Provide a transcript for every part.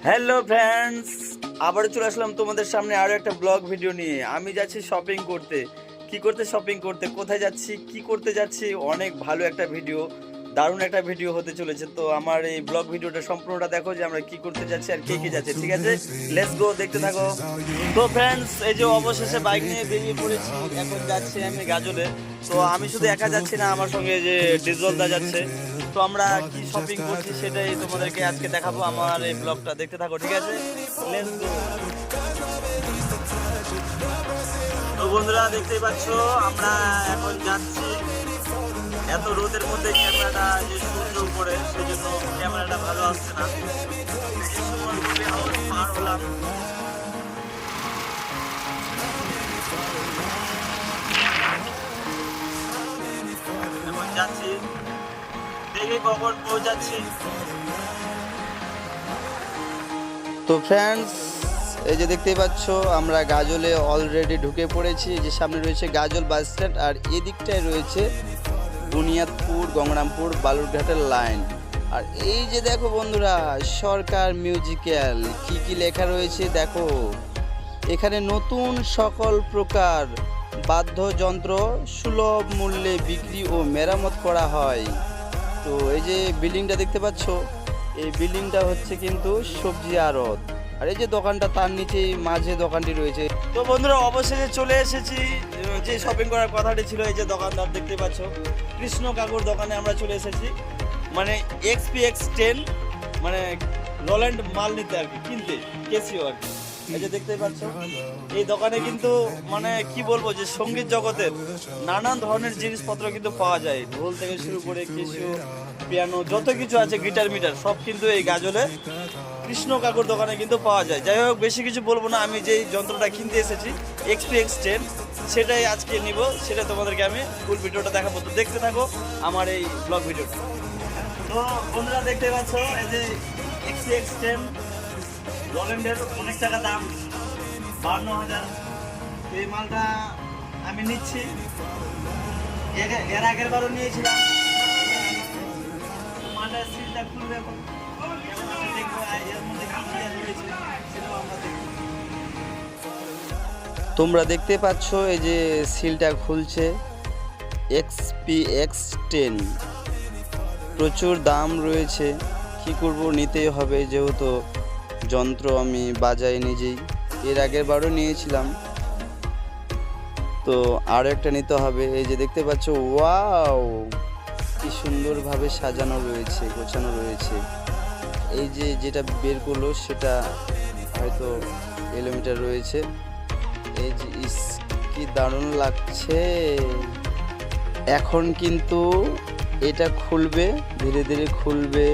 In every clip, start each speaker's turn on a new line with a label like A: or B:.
A: Hello friends, আবার চলে আসলাম তোমাদের সামনে আরো একটা ব্লগ ভিডিও নিয়ে। আমি যাচ্ছি শপিং করতে। কি করতে? শপিং করতে। কোথায় যাচ্ছি, কি করতে যাচ্ছি, অনেক ভালো একটা ভিডিও, দারুণ একটা ভিডিও হতে চলেছে। তো আমার এই ব্লগ ভিডিওটা সম্পূর্ণটা দেখো যে আমরা কি করতে যাচ্ছি আর কে কে যাচ্ছে। ঠিক আছে, লেটস গো, দেখতে থাকো। তো ফ্রেন্ডস, এই যে অবশেষে বাইক নিয়ে বেরিয়ে পড়েছি। এখন যাচ্ছি আমি গাজলে। তো আমি শুধু একা যাচ্ছি না, আমার সঙ্গে যে ডিজল দা যাচ্ছে। তো আমরা কি শপিং করছি সেটাই তোমাদেরকে আজকে দেখাবো। আমার এই ব্লগটা দেখতে থাকো, ঠিক আছে? Let's go. তো বন্ধুরা, দেখতেই পাচ্ছ আমরা এখন যাচ্ছি। এত রোদের মধ্যে ক্যামেরাটা যে সূর্য উপরে, সেই জন্য ক্যামেরাটা ভালো আসছে না। এই সময়গুলি আমরা পার হলাম। এখন যাচ্ছি, দেখি কখন পৌঁছাচ্ছি। তো ফ্রেন্ডস, এই যে দেখতেই পাচ্ছ আমরা গাজলে অলরেডি ঢুকে পড়েছি। এই যে সামনে রয়েছে গাজল বাস স্ট্যান্ড, আর এদিকটায় রয়েছে বুনিয়াদপুর, গঙ্গারামপুর, বালুরঘাটের লাইন। আর এই যে দেখো বন্ধুরা, সরকার মিউজিক্যাল, কি কি লেখা রয়েছে দেখো। এখানে নতুন সকল প্রকার বাদ্যযন্ত্র সুলভ মূল্যে বিক্রি ও মেরামত করা হয়। তো এই যে বিল্ডিংটা দেখতে পাচ্ছ, এই বিল্ডিংটা হচ্ছে কিন্তু সবজি আড়ত। আর এই যে দোকানটা, তার নিচেই মাঝে দোকানটি রয়েছে। তো বন্ধুরা, অবশেষে চলে এসেছি যে শপিং করার কথাটি ছিল। এই যে দোকানদার দেখতে পাচ্ছ, কৃষ্ণ কাকুর দোকানে আমরা চলে এসেছি। মানে XPX10, মানে রোল্যান্ড মাল নিতে আর কি, কিনতে, কেসিও আর কি। এই যে দেখতে পাচ্ছ, এই দোকানে কিন্তু মানে কি বলবো, যে সঙ্গীত জগতের নানান ধরনের জিনিসপত্র কিন্তু পাওয়া যায়। ঢোল থেকে শুরু করে কেসিও, পিয়ানো, যত কিছু আছে, গিটার মিটার, সব কিন্তু এই গাজলে কৃষ্ণ কাকুর দোকানে কিন্তু পাওয়া যায়। যাই হোক, বেশি কিছু বলবো না। আমি যেই যন্ত্রটা কিনতে এসেছি XPX10, সেটাই আজকে নিব, সেটা তোমাদেরকে আমি ফুল ভিডিওটা দেখাবো। তো দেখতে থাকো আমার এই ব্লগ ভিডিওটা। তো বন্ধুরা, দেখতে পাচ্ছ এই যে XPX10 রোল্যান্ডের, অনেক টাকা দাম, 52,000। এই মালটা আমি নিচ্ছি। এর আগের বারও নিয়েছিলাম। মালটার সিলটা খুলবে এখন, কেমন আছে দেখবো। এর মধ্যে কি কি রয়েছে সেটাও আমরা দেখবো। তোমরা দেখতে পাচ্ছ এই যে সিলটা খুলছে। XPX10 প্রচুর দাম রয়েছে, কি করব, নিতেই হবে, যেহেতু যন্ত্র আমি বাজাই নিজেই। এর আগের বারও নিয়েছিলাম, তো আরও একটা নিতে হবে। এই যে দেখতে পাচ্ছ, ওয়াও, কি সুন্দরভাবে সাজানো রয়েছে, গোছানো রয়েছে। এই যে যেটা বের করলো সেটা হয়তো এলোমিটার রয়েছে। এই যে কি দারুণ লাগছে। এখন কিন্তু এটা খুলবে, ধীরে ধীরে খুলবে।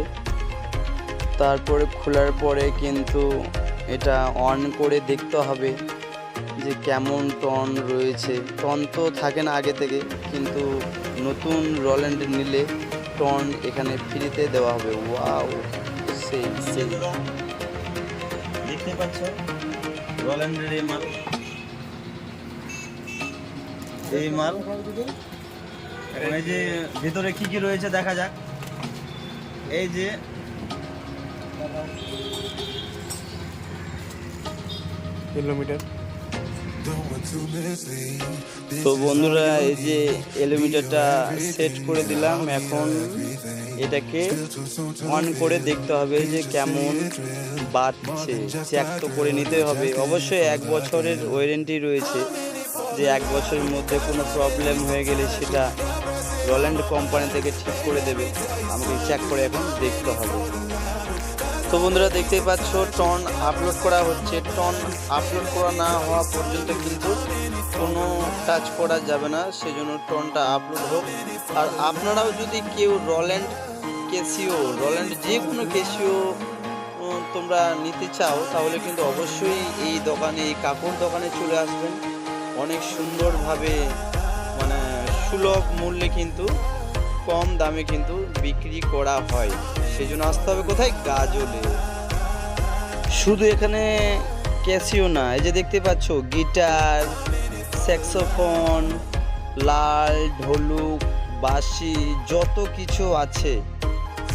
A: তারপরে খোলার পরে কিন্তু এটা অন করে দেখতে হবে যে কেমন টন রয়েছে। টন তো থাকে না আগে থেকে, কিন্তু নতুন রোল্যান্ড নিলে টন এখানে ফ্রিতে দেওয়া হবে। ওয়াও, সেই দেখতে পাচ্ছ রোল্যান্ডের এই মাল, এই মাল। এখন এই যে ভিতরে কি কি রয়েছে দেখা যাক। এই যে
B: কিলোমিটার।
A: তো বন্ধুরা, এই যে এলোমিটারটা সেট করে দিলাম। এখন এটাকে অন করে দেখতে হবে যে কেমন বাজছে, চেক তো করে নিতে হবে। অবশ্যই 1 বছরের ওয়ারেন্টি রয়েছে, যে 1 বছরের মধ্যে কোনো প্রবলেম হয়ে গেলে সেটা রোল্যান্ড কোম্পানি থেকে ঠিক করে দেবে। আমাকে চেক করে এখন দেখতে হবে। তো বন্ধুরা, দেখতেই পাচ্ছ টন আপলোড করা হচ্ছে। টন আপলোড করা না হওয়া পর্যন্ত কিন্তু কোনো টাচ করা যাবে না, সেজন্য টনটা আপলোড হোক। আর আপনারাও যদি কেউ রোল্যান্ড কেসিও, রোল্যান্ড যে কোনো কেসিও তোমরা নিতে চাও, তাহলে কিন্তু অবশ্যই এই দোকানে, এই কাপড় দোকানে চলে আসবেন। অনেক সুন্দরভাবে, মানে সুলভ মূল্যে কিন্তু, কম দামে কিন্তু বিক্রি করা হয়। সেই জন্য আসতে হবে কোথায়? গাজলে। শুধু এখানে ক্যাসিও না, এই যে দেখতে পাচ্ছ গিটার, স্যাক্সোফোন, লাল, ঢোলক, বাঁশি, যত কিছু আছে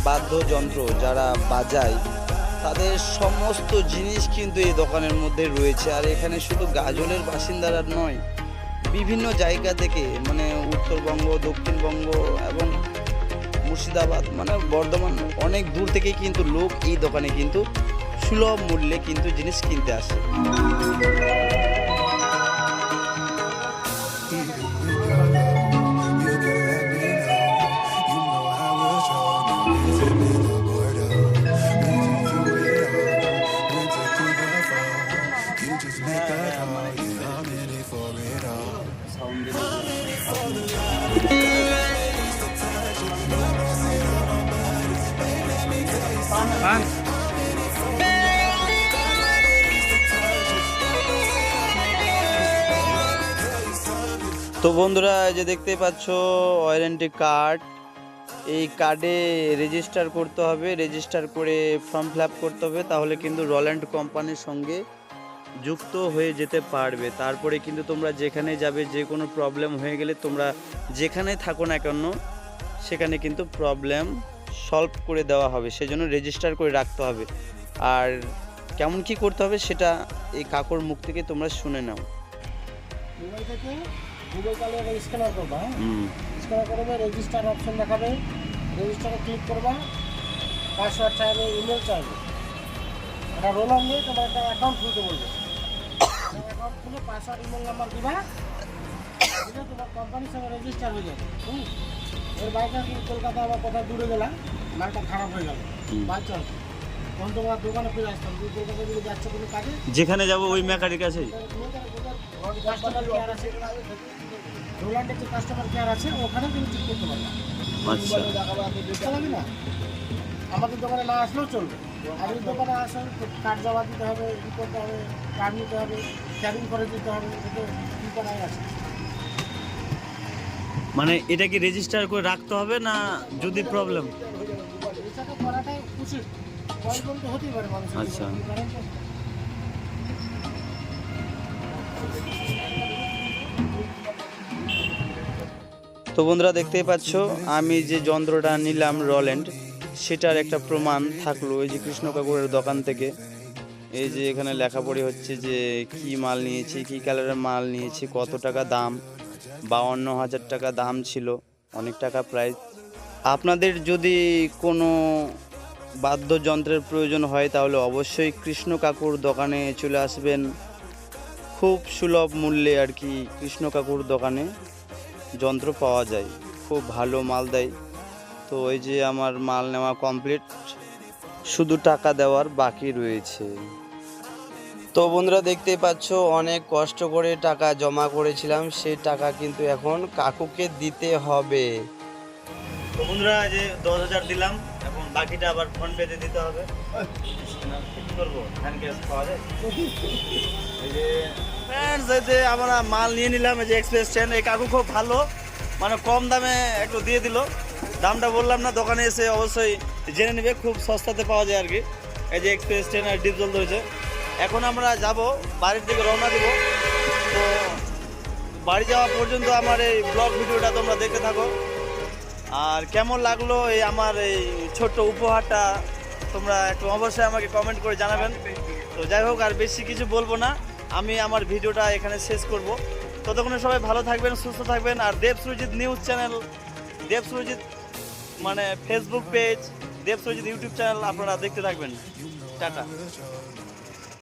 A: বাদ্যযন্ত্র যারা বাজায় তাদের সমস্ত জিনিস কিন্তু এই দোকানের মধ্যে রয়েছে। আর এখানে শুধু গাজলের বাসিন্দারা নয়, বিভিন্ন জায়গা থেকে মানে উত্তরবঙ্গ, দক্ষিণবঙ্গ এবং মুর্শিদাবাদ মানে বর্ধমান অনেক দূর থেকেই কিন্তু লোক এই দোকানে কিন্তু সুলভ মূল্যে কিন্তু জিনিস কিনতে আসে। তো বন্ধুরা, এই যে দেখতেই পাচ্ছ ওয়ারেন্টি কার্ড, এই কার্ডে রেজিস্টার করতে হবে, রেজিস্টার করে ফর্ম ফিল আপ করতে হবে, তাহলে কিন্তু রল্যান্ড কোম্পানির সঙ্গে যুক্ত হয়ে যেতে পারবে। তারপরে কিন্তু তোমরা যেখানে যাবে, যে কোনো প্রবলেম হয়ে গেলে তোমরা যেখানে থাকো না কেন সেখানে কিন্তু প্রবলেম সলভ করে দেওয়া হবে। সেজন্য রেজিস্টার করে রাখতে হবে। আর কেমন কি করতে হবে সেটা এই কাকুর মুখ থেকে তোমরা শুনে নাও।
C: মোবাইল থেকে গুগল কলে স্ক্যানার করবা, স্ক্যানার করবে, রেজিস্টার অপশন দেখাবে, রেজিস্টারে ক্লিক করবা, পাসওয়ার্ড চাইবে, ইমেল চাইবে, এটা রোল অন দিয়ে তোমার একটা অ্যাকাউন্ট খুলতে বলবে। অ্যাকাউন্ট খুলে পাসওয়ার্ড ইমেল নাম্বার দিবা, দিলে তোমার কোম্পানির সঙ্গে রেজিস্টার হয়ে যাবে। এর বাইরে কলকাতা বা কোথাও দূরে গেলাম, মালটা খারাপ হয়ে গেল বাই চান্স, তখন তোমার দোকানে ফিরে আসতাম। তুমি কলকাতা যদি যাচ্ছ কোনো কাজে,
A: যেখানে যাবো ওই মেকারের কাছেই
C: কাস্টমার কেয়ার আছে, রোল্যান্ডের যে কাস্টমার কেয়ার আছে ওখানে তুমি ঠিক করতে পারবে।
A: আচ্ছা,
C: বুঝতে পারবি না, আমাদের দোকানে না আসলেও চলবে। আর এই দোকানে আসলে কার্ড জমা দিতে হবে, ই করতে হবে, কার্ড নিতে হবে, ক্যারিং করে দিতে হবে, এটা কী করাই আছে।
A: মানে এটা কি রেজিস্টার করে রাখতে হবে না যদি প্রবলেম?
C: এটাকে করাটাই উচিত, প্রবলেম তো হতেই পারে মানুষের।
A: আচ্ছা। তো বন্ধুরা, দেখতেই পাচ্ছ আমি যে যন্ত্রটা নিলাম রল্যান্ড, সেটার একটা প্রমাণ থাকলো এই যে কৃষ্ণ কাকুরের দোকান থেকে। এই যে এখানে লেখাপড়ি হচ্ছে যে কি মাল নিয়েছি, কি কালারের মাল নিয়েছি, কত টাকা দাম, 52,000 টাকা দাম ছিল, অনেক টাকা প্রাইস। আপনাদের যদি কোনো বাদ্যযন্ত্রের প্রয়োজন হয় তাহলে অবশ্যই কৃষ্ণ কাকুর দোকানে চলে আসবেন। খুব সুলভ মূল্যে আর কি কৃষ্ণ কাকুর দোকানে যন্ত্র পাওয়া যায়, খুব ভালো মাল দেয়। তো এই যে আমার মাল নেওয়া কমপ্লিট, শুধু টাকা দেওয়ার বাকি রয়েছে। তো বন্ধুরা, দেখতেই পাচ্ছ অনেক কষ্ট করে টাকা জমা করেছিলাম, সেই টাকা কিন্তু এখন কাকুকে দিতে হবে। তো বন্ধুরা, যে 10,000 দিলাম, এখন বাকিটা আবার ফোন পেতে দিতে হবে। কি করবো, হ্যান্ড ক্যাশ পাওয়া যায়। এই যে ফ্রেন্ডস, এই যে আমরা মাল নিয়ে নিলাম, এই যে এক্সপ্রেস ট্রেন। এই কাকু খুব ভালো, মানে কম দামে একটু দিয়ে দিল। দামটা বললাম না, দোকানে এসে অবশ্যই জেনে নেবে, খুব সস্তাতে পাওয়া যায় আর কি। এই যে এক্সপ্রেস ট্রেন আর ডিপ জল হয়েছে। এখন আমরা যাব বাড়ির দিকে, রওনা দেবো। তো বাড়ি যাওয়া পর্যন্ত আমার এই ব্লগ ভিডিওটা তোমরা দেখতে থাকো। আর কেমন লাগলো এই আমার এই ছোট্ট উপহারটা তোমরা একটু অবশ্যই আমাকে কমেন্ট করে জানাবেন। তো যাই হোক, আর বেশি কিছু বলবো না, আমি আমার ভিডিওটা এখানে শেষ করব। ততক্ষণে সবাই ভালো থাকবেন, সুস্থ থাকবেন। আর দেব সুরজিৎ নিউজ চ্যানেল, দেব সুরজিৎ মানে ফেসবুক পেজ, দেব সুরজিৎ ইউটিউব চ্যানেল আপনারা দেখতে থাকবেন। টাটা।